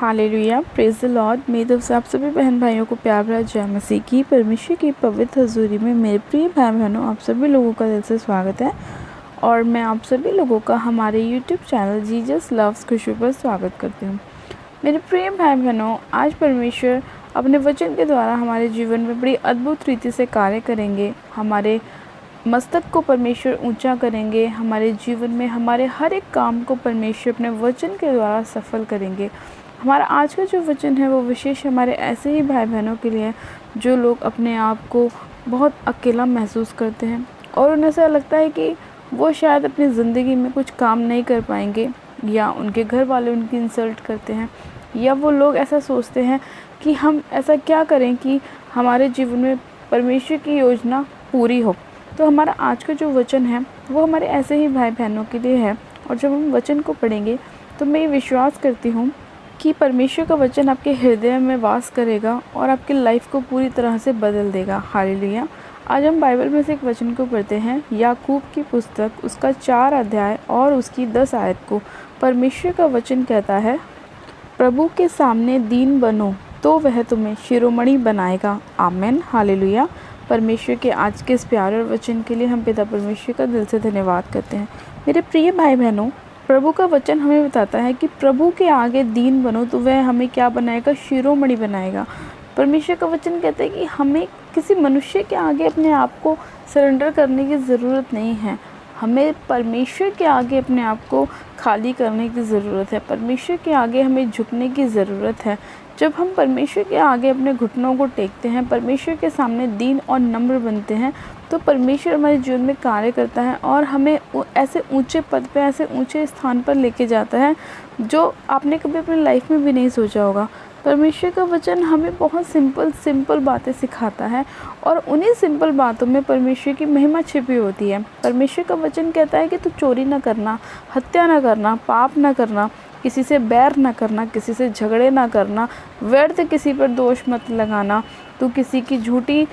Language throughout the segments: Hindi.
Hallelujah, praise the Lord. मेरी तरफ से आप सभी बहन भाइयों को प्यार भरा जय मसीह की। परमेश्वर की पवित्र हजूरी में मेरे प्रिय भाई बहनों, आप सभी लोगों का दिल से स्वागत है और मैं आप सभी लोगों का हमारे यूट्यूब चैनल जीसस लव्स खुशबू पर स्वागत करती हूँ। मेरे प्रिय भाई बहनों, आज परमेश्वर अपने वचन के द्वारा हमारे जीवन में बड़ी अद्भुत रीति से कार्य करेंगे। हमारे मस्तक को परमेश्वर ऊंचा करेंगे। हमारे जीवन में हमारे हर एक काम को परमेश्वर अपने वचन के द्वारा सफल करेंगे। हमारा आज का जो वचन है वो विशेष हमारे ऐसे ही भाई बहनों के लिए है जो लोग अपने आप को बहुत अकेला महसूस करते हैं और उन्हें ऐसा लगता है कि वो शायद अपनी ज़िंदगी में कुछ काम नहीं कर पाएंगे, या उनके घर वाले उनकी इंसल्ट करते हैं, या वो लोग ऐसा सोचते हैं कि हम ऐसा क्या करें कि हमारे जीवन में परमेश्वर की योजना पूरी हो। तो हमारा आज का जो वचन है वो हमारे ऐसे ही भाई बहनों के लिए है और जब हम वचन को पढ़ेंगे तो मैं ये विश्वास करती हूँ कि परमेश्वर का वचन आपके हृदय में वास करेगा और आपकी लाइफ को पूरी तरह से बदल देगा। हालेलुया। आज हम बाइबल में से एक वचन को पढ़ते हैं, याकूब की पुस्तक उसका 4 अध्याय और उसकी 10 आयत को। परमेश्वर का वचन कहता है, प्रभु के सामने दीन बनो तो वह तुम्हें शिरोमणि बनाएगा। आमेन। हालेलुया। परमेश्वर के आज के इस प्यारे वचन के लिए हम पिता परमेश्वर का दिल से धन्यवाद करते हैं। मेरे प्रिय भाई बहनों, प्रभु का वचन हमें बताता है कि प्रभु के आगे दीन बनो तो वह हमें क्या बनाएगा? शिरोमणि बनाएगा। परमेश्वर का वचन कहता है कि हमें किसी मनुष्य के आगे अपने आप को सरेंडर करने की ज़रूरत नहीं है। हमें परमेश्वर के आगे अपने आप को खाली करने की ज़रूरत है। परमेश्वर के आगे हमें झुकने की ज़रूरत है। जब हम परमेश्वर के आगे अपने घुटनों को टेकते हैं, परमेश्वर के सामने दीन और नम्र बनते हैं, तो परमेश्वर हमारे जीवन में कार्य करता है और हमें ऐसे ऊंचे पद पे, ऐसे ऊंचे स्थान पर लेके जाता है जो आपने कभी अपनी लाइफ में भी नहीं सोचा होगा। परमेश्वर का वचन हमें बहुत सिंपल बातें सिखाता है और उन्हीं सिंपल बातों में परमेश्वर की महिमा छिपी होती है। परमेश्वर का वचन कहता है कि तू चोरी ना करना, हत्या ना करना, पाप ना करना, किसी से बैर ना करना, किसी से झगड़े ना करना, व्यर्थ किसी पर दोष मत लगाना, तू किसी की झूठी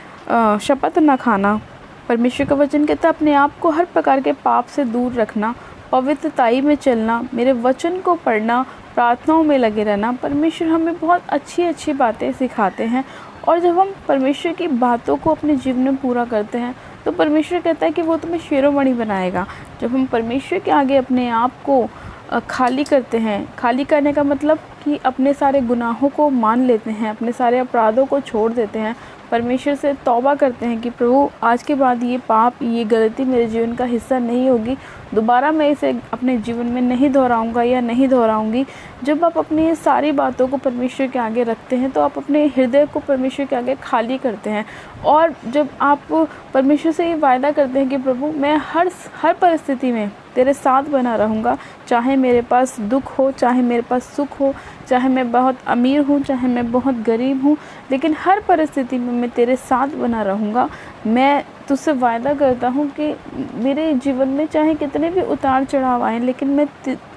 शपथ ना खाना। परमेश्वर का वचन कहता है अपने आप को हर प्रकार के पाप से दूर रखना, पवित्रताई में चलना, मेरे वचन को पढ़ना, प्रार्थनाओं में लगे रहना। परमेश्वर हमें बहुत अच्छी बातें सिखाते हैं और जब हम परमेश्वर की बातों को अपने जीवन में पूरा करते हैं तो परमेश्वर कहता है कि वो तुम्हें शिरोमणि बनाएगा। जब हम परमेश्वर के आगे अपने आप को खाली करते हैं, खाली करने का मतलब कि अपने सारे गुनाहों को मान लेते हैं, अपने सारे अपराधों को छोड़ देते हैं, परमेश्वर से तौबा करते हैं कि प्रभु आज के बाद ये पाप, ये गलती मेरे जीवन का हिस्सा नहीं होगी, दोबारा मैं इसे अपने जीवन में नहीं दोहराऊंगा या नहीं दोहराऊंगी। जब आप अपनी सारी बातों को परमेश्वर के आगे रखते हैं तो आप अपने हृदय को परमेश्वर के आगे खाली करते हैं और जब आप परमेश्वर से ये वायदा करते हैं कि प्रभु मैं हर परिस्थिति में तेरे साथ बना रहूँगा, चाहे मेरे पास दुख हो, चाहे मेरे पास सुख हो, चाहे मैं बहुत अमीर हूँ, चाहे मैं बहुत गरीब हूँ, लेकिन हर परिस्थिति में मैं तेरे साथ बना रहूँगा। मैं तुझसे वायदा करता हूँ कि मेरे जीवन में चाहे कितने भी उतार चढ़ाव आए, लेकिन मैं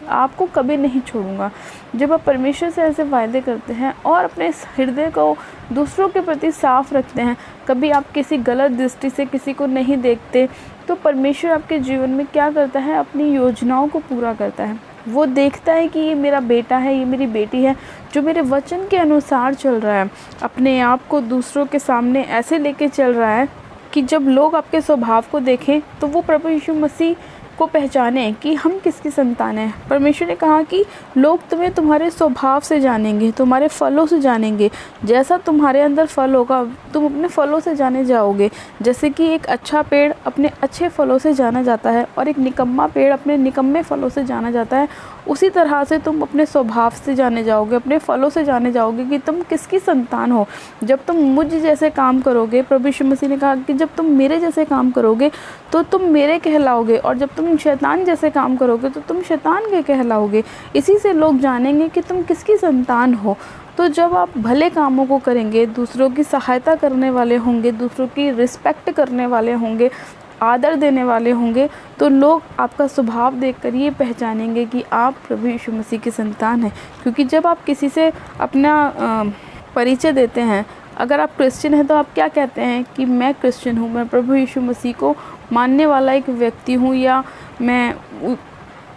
आपको कभी नहीं छोड़ूंगा। जब आप परमेश्वर से ऐसे वायदे करते हैं और अपने हृदय को दूसरों के प्रति साफ रखते हैं, कभी आप किसी गलत दृष्टि से किसी को नहीं देखते, तो परमेश्वर आपके जीवन में क्या करता है? अपनी योजनाओं को पूरा करता है। वो देखता है कि ये मेरा बेटा है, ये मेरी बेटी है जो मेरे वचन के अनुसार चल रहा है, अपने आप को दूसरों के सामने ऐसे लेके चल रहा है कि जब लोग आपके स्वभाव को देखें तो वो प्रभु यीशु मसीह को पहचाने कि हम किसकी संतान हैं। परमेश्वर ने कहा कि लोग तुम्हें तुम्हारे स्वभाव से जानेंगे, तुम्हारे फलों से जानेंगे। जैसा तुम्हारे अंदर फल होगा तुम अपने फलों से जाने जाओगे। जैसे कि एक अच्छा पेड़ अपने अच्छे फलों से जाना जाता है और एक निकम्मा पेड़ अपने निकम्मे फलों से जाना जाता है, उसी तरह से तुम अपने स्वभाव से जाने जाओगे, अपने फलों से जाने जाओगे कि तुम किसकी संतान हो। जब तुम मुझ जैसे काम करोगे, प्रभु यीशु मसीह ने कहा कि जब तुम मेरे जैसे काम करोगे तो तुम मेरे कहलाओगे, और जब तुम शैतान जैसे काम करोगे तो तुम शैतान के कहलाओगे। इसी से लोग जानेंगे कि तुम किसकी संतान हो। तो जब आप भले कामों को करेंगे, दूसरों की सहायता करने वाले होंगे, दूसरों की रिस्पेक्ट करने वाले होंगे, आदर देने वाले होंगे, तो लोग आपका स्वभाव देखकर ये पहचानेंगे कि आप प्रभु यीशु मसीह की संतान हैं। क्योंकि जब आप किसी से अपना परिचय देते हैं, अगर आप क्रिश्चियन हैं तो आप क्या कहते हैं कि मैं क्रिश्चियन हूँ, मैं प्रभु यीशु मसीह को मानने वाला एक व्यक्ति हूँ, या मैं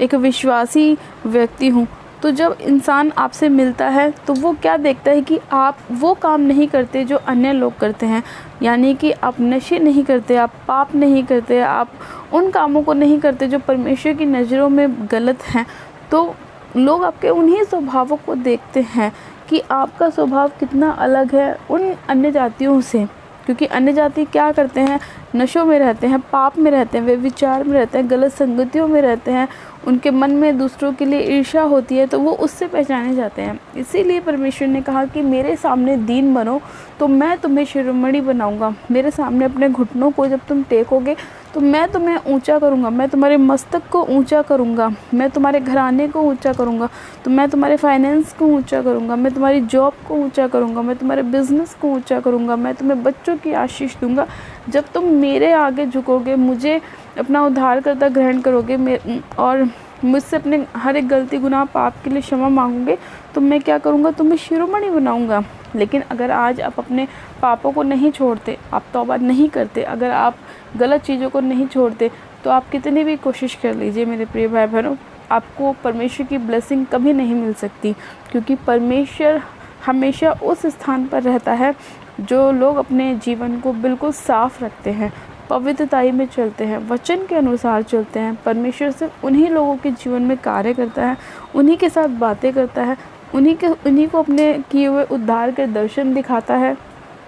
एक विश्वासी व्यक्ति हूँ। तो जब इंसान आपसे मिलता है तो वो क्या देखता है कि आप वो काम नहीं करते जो अन्य लोग करते हैं, यानी कि आप नशे नहीं करते, आप पाप नहीं करते, आप उन कामों को नहीं करते जो परमेश्वर की नज़रों में गलत हैं। तो लोग आपके उन्हीं स्वभावों को देखते हैं कि आपका स्वभाव कितना अलग है उन अन्य जातियों से, क्योंकि अन्य जाति क्या करते हैं, नशों में रहते हैं, पाप में रहते हैं, वे विचार में रहते हैं, गलत संगतियों में रहते हैं, उनके मन में दूसरों के लिए ईर्ष्या होती है, तो वो उससे पहचाने जाते हैं। इसीलिए परमेश्वर ने कहा कि मेरे सामने दीन बनो तो मैं तुम्हें शिरोमणि बनाऊंगा। मेरे सामने अपने घुटनों को जब तुम टेकोगे तो मैं तुम्हें ऊंचा करूंगा, मैं तुम्हारे मस्तक को ऊंचा करूंगा, मैं तुम्हारे घराने को ऊंचा करूंगा, तो मैं तुम्हारे फाइनेंस को ऊंचा करूंगा, मैं तुम्हारी जॉब को ऊंचा करूंगा, मैं तुम्हारे बिजनेस को ऊंचा करूंगा, मैं तुम्हें बच्चों की आशीष दूंगा। जब तुम मेरे आगे झुकोगे, मुझे अपना उद्धारकर्ता ग्रहण करोगे और मुझसे अपने हर एक गलती गुनाह पाप के लिए क्षमा मांगोगे, तो मैं क्या करूँगा, तुम्हें शिरोमणि बनाऊंगा। लेकिन अगर आज आप अपने पापों को नहीं छोड़ते, आप तौबा नहीं करते, अगर आप गलत चीज़ों को नहीं छोड़ते, तो आप कितनी भी कोशिश कर लीजिए मेरे प्रिय भाई बहनों, आपको परमेश्वर की ब्लेसिंग कभी नहीं मिल सकती। क्योंकि परमेश्वर हमेशा उस स्थान पर रहता है जो लोग अपने जीवन को बिल्कुल साफ रखते हैं, पवित्रताई में चलते हैं, वचन के अनुसार चलते हैं। परमेश्वर सिर्फ उन्हीं लोगों के जीवन में कार्य करता है, उन्हीं के साथ बातें करता है, उन्हीं को अपने किए हुए उद्धार के दर्शन दिखाता है।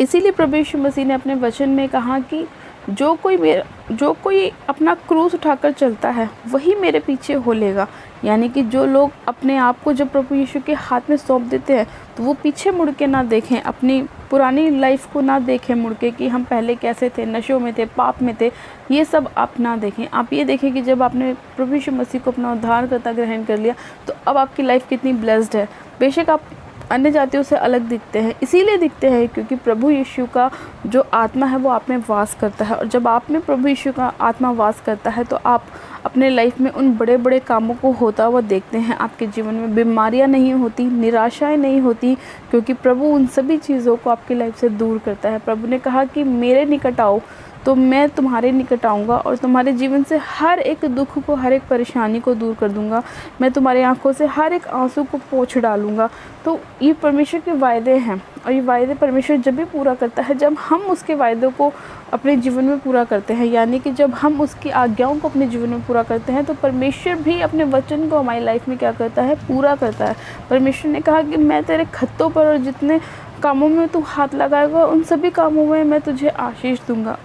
इसीलिए प्रभु यीशु मसीह ने अपने वचन में कहा कि जो कोई अपना क्रूस उठाकर चलता है वही मेरे पीछे हो लेगा। यानी कि जो लोग अपने आप को जब प्रभु यीशु के हाथ में सौंप देते हैं तो वो पीछे मुड़ के ना देखें, अपनी पुरानी लाइफ को ना देखें मुड़ के कि हम पहले कैसे थे, नशों में थे, पाप में थे, ये सब आप ना देखें। आप ये देखें कि जब आपने प्रभु यीशु मसीह को अपना उद्धारकर्ता ग्रहण कर लिया तो अब आपकी लाइफ कितनी ब्लेस्ड है। बेशक आप अन्य जातियों से अलग दिखते हैं, इसीलिए दिखते हैं क्योंकि प्रभु यीशु का जो आत्मा है वो आप में वास करता है। और जब आप में प्रभु यीशु का आत्मा वास करता है तो आप अपने लाइफ में उन बड़े बड़े कामों को होता हुआ देखते हैं। आपके जीवन में बीमारियां नहीं होती, निराशाएं नहीं होती, क्योंकि प्रभु उन सभी चीज़ों को आपकी लाइफ से दूर करता है। प्रभु ने कहा कि मेरे निकट आओ तो मैं तुम्हारे निकट आऊँगा और तुम्हारे जीवन से हर एक दुख को, हर एक परेशानी को दूर कर दूँगा। मैं तुम्हारी आंखों से हर एक आंसू को पोंछ डालूँगा। तो ये परमेश्वर के वायदे हैं और ये वायदे परमेश्वर जब भी पूरा करता है जब हम उसके वायदों को अपने जीवन में पूरा करते हैं, यानी कि जब हम उसकी आज्ञाओं को अपने जीवन में पूरा करते हैं तो परमेश्वर भी अपने वचन को हमारी लाइफ में क्या करता है, पूरा करता है। परमेश्वर ने कहा कि मैं तेरे खत्तों पर और जितने कामों में तू हाथ लगाएगा उन सभी कामों में मैं तुझे आशीष दूंगा।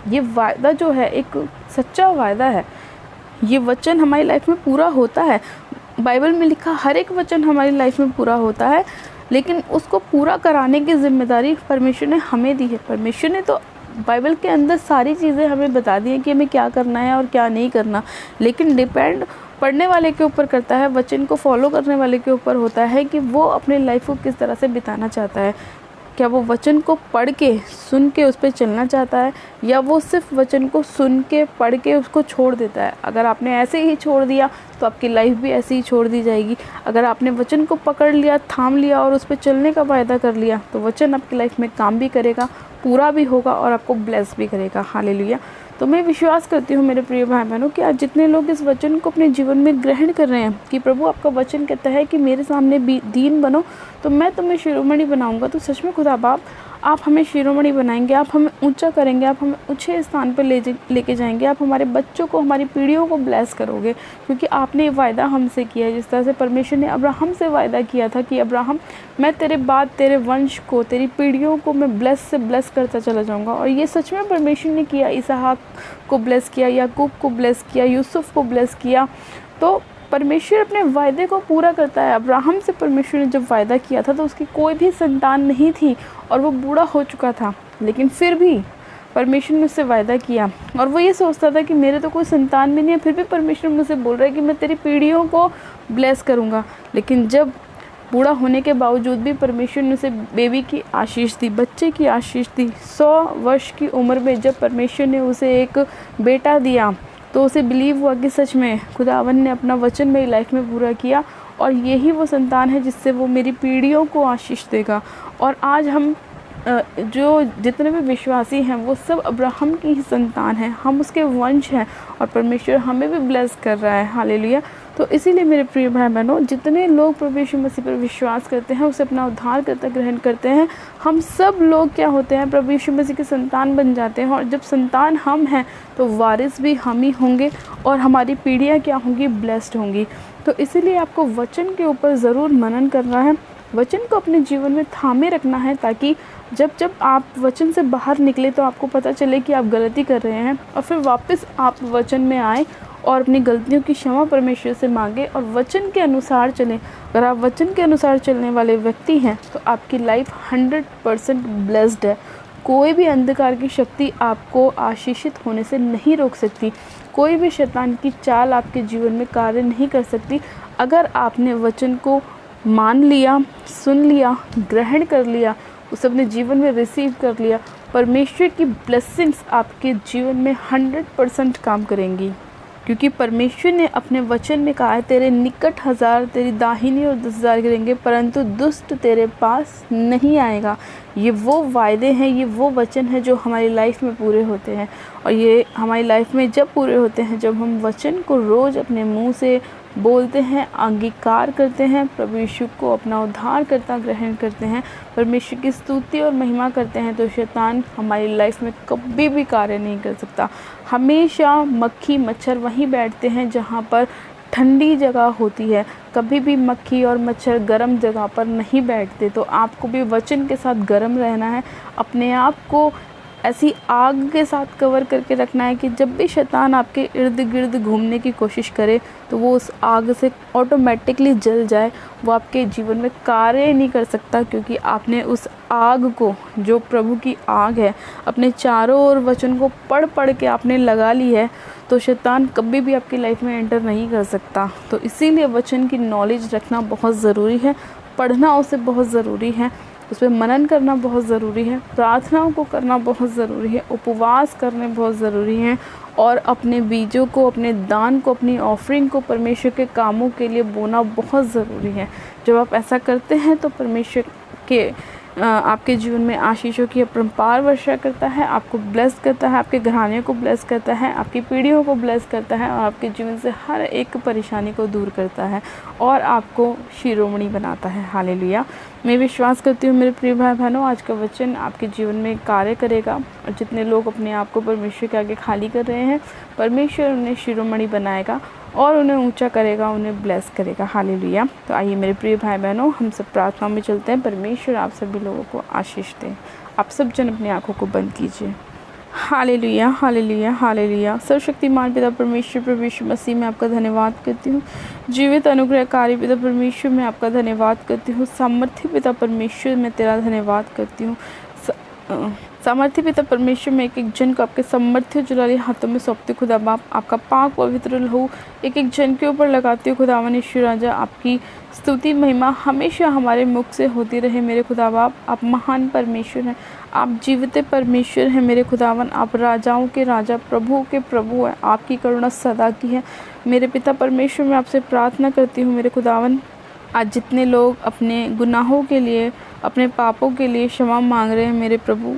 ये वायदा जो है एक सच्चा वायदा है। ये वचन हमारी लाइफ में पूरा होता है। बाइबल में लिखा हर एक वचन हमारी लाइफ में पूरा होता है, लेकिन उसको पूरा कराने की जिम्मेदारी परमेश्वर ने हमें दी है। परमेश्वर ने तो बाइबल के अंदर सारी चीज़ें हमें बता दी हैं कि हमें क्या करना है और क्या नहीं करना, लेकिन डिपेंड पढ़ने वाले के ऊपर करता है, वचन को फॉलो करने वाले के ऊपर होता है कि वो अपने लाइफ को किस तरह से बिताना चाहता है। क्या वो वचन को पढ़ के, सुन के उस पर चलना चाहता है, या वो सिर्फ वचन को सुन के, पढ़ के उसको छोड़ देता है। अगर आपने ऐसे ही छोड़ दिया तो आपकी लाइफ भी ऐसे ही छोड़ दी जाएगी। अगर आपने वचन को पकड़ लिया, थाम लिया और उस पर चलने का वायदा कर लिया तो वचन आपकी लाइफ में काम भी करेगा, पूरा भी होगा और आपको ब्लेस भी करेगा। हालेलुया। तो मैं विश्वास करती हूँ मेरे प्रिय भाई बहनों कि आज जितने लोग इस वचन को अपने जीवन में ग्रहण कर रहे हैं कि प्रभु आपका वचन कहता है कि मेरे सामने दीन बनो तो मैं तुम्हें शिरोमणि बनाऊंगा, तो सच में खुदा बाप आप हमें शिरोमणि बनाएंगे, आप हमें ऊंचा करेंगे, आप हमें ऊंचे स्थान पर लेके जाएंगे, आप हमारे बच्चों को, हमारी पीढ़ियों को ब्लेस करोगे, क्योंकि आपने ये वायदा हमसे किया है। जिस तरह से परमेश्वर ने अब्राहम से वायदा किया था कि अब्राहम मैं तेरे बाद तेरे वंश को, तेरी पीढ़ियों को मैं ब्लेस से ब्लेस करता चला जाऊँगा, और ये सच में परमेश्वर ने किया। इसहाक को ब्लेस किया, याकूब को ब्लेस किया, यूसुफ को ब्लेस किया। तो परमेश्वर अपने वायदे को पूरा करता है। अब्राहम से परमेश्वर ने जब वायदा किया था तो उसकी कोई भी संतान नहीं थी और वो बूढ़ा हो चुका था, लेकिन फिर भी परमेश्वर ने उससे वायदा किया और वो ये सोचता था कि मेरे तो कोई संतान भी नहीं है, फिर भी परमेश्वर मुझसे बोल रहा है कि मैं तेरी पीढ़ियों को ब्लेस करूँगा। लेकिन जब बूढ़ा होने के बावजूद भी परमेश्वर ने उसे बेबी की आशीष दी, बच्चे की आशीष दी। 100 वर्ष की उम्र में जब परमेश्वर ने उसे एक बेटा दिया तो उसे बिलीव हुआ कि सच में खुदावन ने अपना वचन मेरी लाइफ में पूरा किया और यही वो संतान है जिससे वो मेरी पीढ़ियों को आशीष देगा। और आज हम जो जितने भी विश्वासी हैं वो सब अब्राहम की ही संतान हैं, हम उसके वंश हैं और परमेश्वर हमें भी ब्लेस कर रहा है। हालेलुया। तो इसीलिए मेरे प्रिय भाई बहनों, जितने लोग प्रभु यीशु मसीह पर विश्वास करते हैं, उसे अपना उद्धारकर्ता ग्रहण करते हैं, हम सब लोग क्या होते हैं, प्रभु यीशु मसीह के संतान बन जाते हैं। और जब संतान हम हैं तो वारिस भी हम ही होंगे और हमारी पीढ़ियाँ क्या होंगी, ब्लेस्ड होंगी। तो इसीलिए आपको वचन के ऊपर ज़रूर मनन करना है, वचन को अपने जीवन में थामे रखना है, ताकि जब जब आप वचन से बाहर निकले तो आपको पता चले कि आप गलती कर रहे हैं और फिर वापस आप वचन में आए और अपनी गलतियों की क्षमा परमेश्वर से मांगे और वचन के अनुसार चलें। अगर आप वचन के अनुसार चलने वाले व्यक्ति हैं तो आपकी लाइफ 100% ब्लेस्ड है। कोई भी अंधकार की शक्ति आपको आशीषित होने से नहीं रोक सकती, कोई भी शैतान की चाल आपके जीवन में कार्य नहीं कर सकती। अगर आपने वचन को मान लिया, सुन लिया, ग्रहण कर लिया, उसे अपने जीवन में रिसीव कर लिया, परमेश्वर की ब्लेसिंग्स आपके जीवन में 100% काम करेंगी। क्योंकि परमेश्वर ने अपने वचन में कहा है, तेरे निकट 1000 तेरी दाहिनी और 10,000 गिरेंगे परंतु दुष्ट तेरे पास नहीं आएगा। ये वो वायदे हैं, ये वो वचन है जो हमारी लाइफ में पूरे होते हैं। और ये हमारी लाइफ में जब पूरे होते हैं, जब हम वचन को रोज़ अपने मुंह से बोलते हैं, अंगीकार करते हैं, प्रभु यीशु को अपना उद्धारकर्ता ग्रहण करते हैं, परमेश्वर की स्तुति और महिमा करते हैं, तो शैतान हमारी लाइफ में कभी भी कार्य नहीं कर सकता। हमेशा मक्खी मच्छर वहीं बैठते हैं जहाँ पर ठंडी जगह होती है, कभी भी मक्खी और मच्छर गर्म जगह पर नहीं बैठते। तो आपको भी वचन के साथ गर्म रहना है, अपने आप को ऐसी आग के साथ कवर करके रखना है कि जब भी शैतान आपके इर्द गिर्द घूमने की कोशिश करे तो वो उस आग से ऑटोमेटिकली जल जाए, वो आपके जीवन में कार्य नहीं कर सकता, क्योंकि आपने उस आग को, जो प्रभु की आग है, अपने चारों ओर वचन को पढ़ पढ़ के आपने लगा ली है, तो शैतान कभी भी आपकी लाइफ में एंटर नहीं कर सकता। तो इसीलिए वचन की नॉलेज रखना बहुत ज़रूरी है, पढ़ना उसे बहुत ज़रूरी है, उस पर मनन करना बहुत ज़रूरी है, प्रार्थनाओं को करना बहुत ज़रूरी है, उपवास करने बहुत ज़रूरी हैं, और अपने बीजों को, अपने दान को, अपनी ऑफरिंग को परमेश्वर के कामों के लिए बोना बहुत ज़रूरी है। जब आप ऐसा करते हैं तो परमेश्वर के आपके जीवन में आशीषों की अपरंपार वर्षा करता है, आपको ब्लेस करता है, आपके घराने को ब्लेस करता है, आपकी पीढ़ियों को ब्लेस करता है, और आपके जीवन से हर एक परेशानी को दूर करता है और आपको शिरोमणि बनाता है। हालेलुया। मैं विश्वास करती हूँ मेरे प्रिय भाई बहनों, आज का वचन आपके जीवन में कार्य करेगा, और जितने लोग अपने आप को परमेश्वर के आगे खाली कर रहे हैं, परमेश्वर उन्हें शिरोमणि बनाएगा और उन्हें ऊंचा करेगा, उन्हें ब्लेस करेगा। हालेलुया। तो आइए मेरे प्रिय भाई बहनों, हम सब प्रार्थना में चलते हैं। परमेश्वर आप सभी लोगों को आशीष दें। आप सब जन अपनी आंखों को बंद कीजिए। Hallelujah, hallelujah, hallelujah. सर्वशक्तिमान पिता परमेश्वर, प्रभु यीशु मसीह में आपका धन्यवाद करती हूँ। जीवित अनुग्रहकारी पिता परमेश्वर में आपका धन्यवाद करती हूँ। सामर्थ्य पिता परमेश्वर में तेरा धन्यवाद करती हूँ। सामर्थ्य पिता परमेश्वर में एक एक जन को आपके सामर्थ्य जुलाली हाथों में सौंपती खुदा बाप, आपका पाक पवित्र लहू एक एक जन के ऊपर लगाती हूँ खुदावन ईश्वर राजा। आपकी स्तुति महिमा हमेशा हमारे मुख से होती रहे मेरे खुदा बाप। आप महान परमेश्वर हैं, आप जीवित परमेश्वर हैं मेरे खुदावन। आप राजाओं के राजा, प्रभु के प्रभु हैं, आपकी करुणा सदा की है मेरे पिता परमेश्वर। मैं आपसे प्रार्थना करती हूँ मेरे खुदावन, आज जितने लोग अपने गुनाहों के लिए, अपने पापों के लिए क्षमा मांग रहे हैं मेरे प्रभु,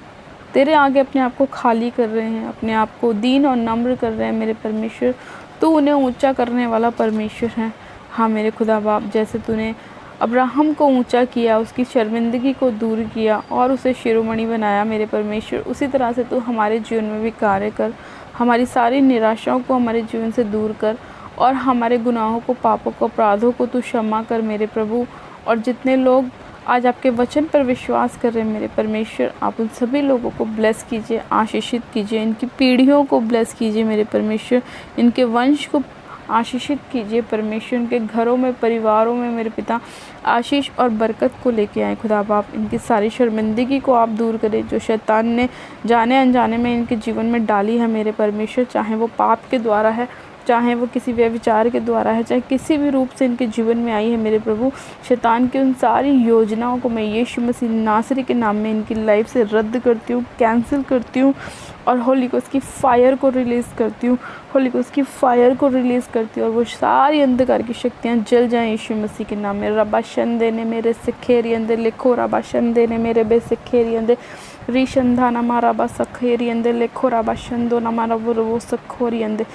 तेरे आगे अपने आप को खाली कर रहे हैं, अपने आप को दीन और नम्र कर रहे हैं मेरे परमेश्वर, तू उन्हें ऊंचा करने वाला परमेश्वर है। हाँ मेरे खुदा बाप, जैसे तूने अब्राहम को ऊंचा किया, उसकी शर्मिंदगी को दूर किया और उसे शिरोमणि बनाया मेरे परमेश्वर, उसी तरह से तू हमारे जीवन में भी कार्य कर। हमारी सारी निराशाओं को हमारे जीवन से दूर कर और हमारे गुनाहों को, पापों को, अपराधों को तू क्षमा कर मेरे प्रभु। और जितने लोग आज आपके वचन पर विश्वास कर रहे हैं मेरे परमेश्वर, आप उन सभी लोगों को ब्लेस कीजिए, आशीषित कीजिए, इनकी पीढ़ियों को ब्लेस कीजिए मेरे परमेश्वर, इनके वंश को आशीषित कीजिए परमेश्वर, इनके घरों में, परिवारों में मेरे पिता आशीष और बरकत को लेके आए खुदा बाप। इनकी सारी शर्मिंदगी को आप दूर करें जो शैतान ने जाने अनजाने में इनके जीवन में डाली है मेरे परमेश्वर, चाहे वो पाप के द्वारा है, चाहे वो किसी व्यभिचार के द्वारा है, चाहे किसी भी रूप से इनके जीवन में आई है मेरे प्रभु, शैतान की उन सारी योजनाओं को मैं यीशु मसीह नासरी के नाम में इनकी लाइफ से रद्द करती हूँ, कैंसिल करती हूँ और होली गोस्ट की फायर को रिलीज़ करती हूँ, होली गोस्ट की फायर को रिलीज़ करती हूँ और वो सारी अंधकार की शक्तियाँ जल जाएं यीशु मसीह के नाम में। रबाशन देने मेरे सिखेरी अंदर लिखो, रबाशन देने मेरे बे सिखेरी अंदर रीशंधा नमारा बा सखेरी अंदर लिखो, रबाशन दो नमारा वो सखोरी अंदर।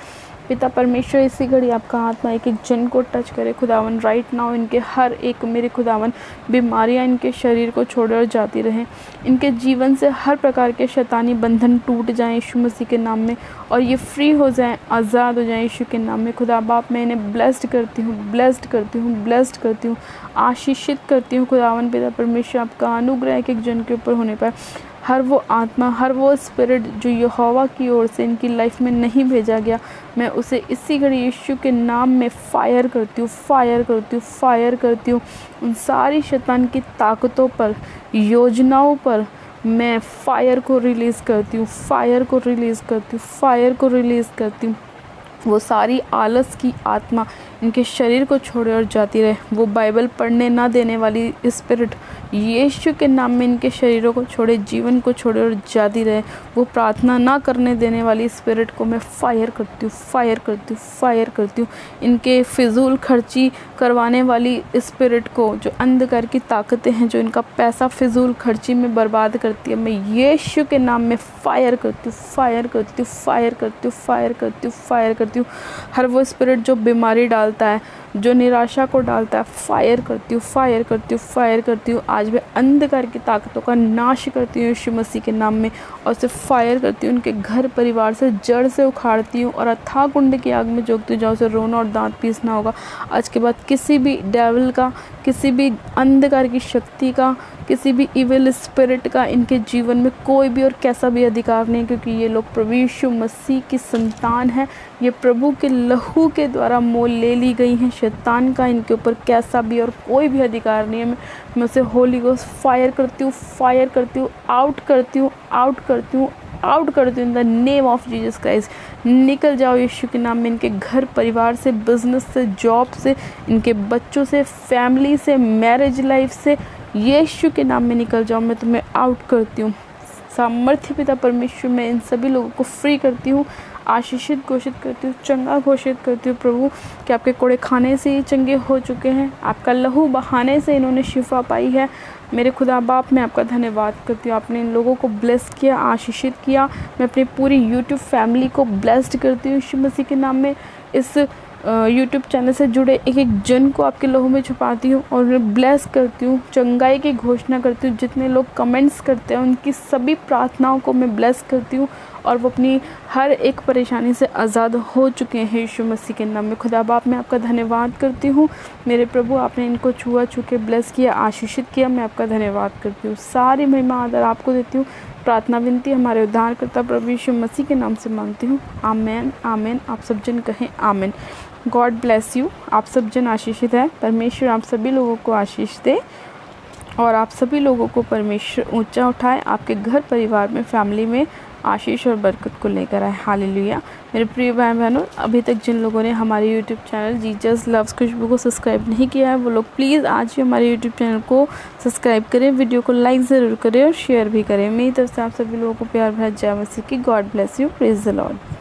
पिता परमेश्वर इसी घड़ी आपका आत्मा एक एक जन को टच करे खुदावन, राइट नाउ इनके हर एक मेरे खुदावन बीमारियां इनके शरीर को छोड़े और जाती रहें, इनके जीवन से हर प्रकार के शैतानी बंधन टूट जाएं यीशु मसीह के नाम में और ये फ्री हो जाएं, आज़ाद हो जाएं यीशु के नाम में। खुदा बाप मैं इन्हें ब्लेस्ड करती हूँ, ब्लेस्ड करती हूँ, ब्लेस्ड करती हूँ, आशीषित करती हूँ खुदावन। पिता परमेश्वर आपका अनुग्रह एक एक जन के ऊपर होने पर हर वो आत्मा, हर वो स्पिरिट जो यहोवा की ओर से इनकी लाइफ में नहीं भेजा गया, मैं उसे इसी घड़ी यीशु के नाम में फायर करती हूँ, फायर करती हूँ, फायर करती हूँ। उन सारी शैतान की ताकतों पर, योजनाओं पर मैं फायर को रिलीज़ करती हूँ, फायर को रिलीज़ करती हूँ, फायर को रिलीज़ करती हूँ। वो सारी आलस की आत्मा इनके शरीर को छोड़े और जाती रहे। वो बाइबल पढ़ने ना देने वाली स्पिरिट यीशु के नाम में इनके शरीरों को छोड़े, जीवन को छोड़े और जाती रहे। वो प्रार्थना ना करने देने वाली स्पिरिट को मैं फायर करती हूँ, फायर करती हूँ, फायर करती हूँ। इनके फिजूल खर्ची करवाने वाली स्पिरिट को, जो अंधकार की ताकतें हैं जो इनका पैसा फिजूल खर्ची में बर्बाद करती है, मैं यीशु के नाम में फायर करती हूँ, फायर करती हूँ, फायर करती हूँ, फायर करती हूँ, फायर करती हूँ। हर वो स्पिरिट जो बीमारी डालता है, जो निराशा को डालता है, फायर करती हूँ, फायर करती हूँ, फायर करती हूँ। आज मैं अंधकार की ताकतों का नाश करती हूँ यीशु मसीह के नाम में और उसे फायर करती हूँ, उनके घर परिवार से जड़ से उखाड़ती हूँ और अथाह कुंड की आग में झोंकती हूँ जहाँ उसे रोना और दांत पीसना होगा। आज के बाद किसी भी डेविल का, किसी भी अंधकार की शक्ति का, किसी भी इविल स्पिरिट का इनके जीवन में कोई भी और कैसा भी अधिकार नहीं, क्योंकि ये लोग प्रभु यीशु मसीह की संतान हैं। ये प्रभु के लहू के द्वारा मोल ले ली गई हैं। शैतान का इनके ऊपर कैसा भी और कोई भी अधिकार नहीं है। मैं उसे होली गोस्ट फायर करती हूँ, फायर करती हूँ, आउट करती हूँ, आउट करती हूँ, आउट करती हूँ in the name of Jesus Christ. निकल जाओ यीशु के नाम में, इनके घर परिवार से, बिजनेस से, जॉब से, इनके बच्चों से, फैमिली से, मैरिज लाइफ से, यीशु के नाम में निकल जाओ। मैं तुम्हें आउट करती हूँ। सामर्थ्य पिता परमेश्वर, मैं इन सभी लोगों को फ्री करती हूँ, आशीषित घोषित करती हूँ, चंगा घोषित करती हूँ प्रभु कि आपके कोड़े खाने से ही चंगे हो चुके हैं, आपका लहू बहाने से इन्होंने शिफा पाई है। मेरे खुदा बाप, मैं आपका धन्यवाद करती हूँ। आपने इन लोगों को ब्लेस किया, आशीषित किया। मैं अपनी पूरी यूट्यूब फैमिली को ब्लेस्ड करती हूँ यीशु मसीह के नाम में। इस यूट्यूब चैनल से जुड़े एक एक जन को आपके लहू में छुपाती हूँ और उन्हें ब्लेस करती हूँ, चंगाई की घोषणा करती हूँ। जितने लोग कमेंट्स करते हैं उनकी सभी प्रार्थनाओं को मैं ब्लेस करती हूँ और वो अपनी हर एक परेशानी से आज़ाद हो चुके हैं यीशु मसीह के नाम में। खुदा बाप, मैं आपका धन्यवाद करती हूँ। मेरे प्रभु, आपने इनको छुआ छू के ब्लेस किया, आशीषित किया। मैं आपका धन्यवाद करती हूँ। सारी महिमा आदर आपको देती हूँ। प्रार्थना विनती हमारे उद्धारकर्ता प्रभु यीशु मसीह के नाम से मांगती हूँ, आमेन, आमेन। आप सब जन कहें आमेन। God bless you. आप सब जन आशीषित है। परमेश्वर आप सभी लोगों को आशीष दे और आप सभी लोगों को परमेश्वर ऊंचा उठाए, आपके घर परिवार में, फैमिली में आशीष और बरकत को लेकर आए। हालेलुया। मेरे प्रिय भाई बहनों, अभी तक जिन लोगों ने हमारे यूट्यूब चैनल जीसस लव्स खुशबू को सब्सक्राइब नहीं किया है, वो लोग प्लीज़ आज ही हमारे यूट्यूब चैनल को सब्सक्राइब करें, वीडियो को लाइक ज़रूर करें और शेयर भी करें। मेरी तरफ से आप सभी लोगों को प्यार भरा जय मसीह की। God bless you. Praise the Lord.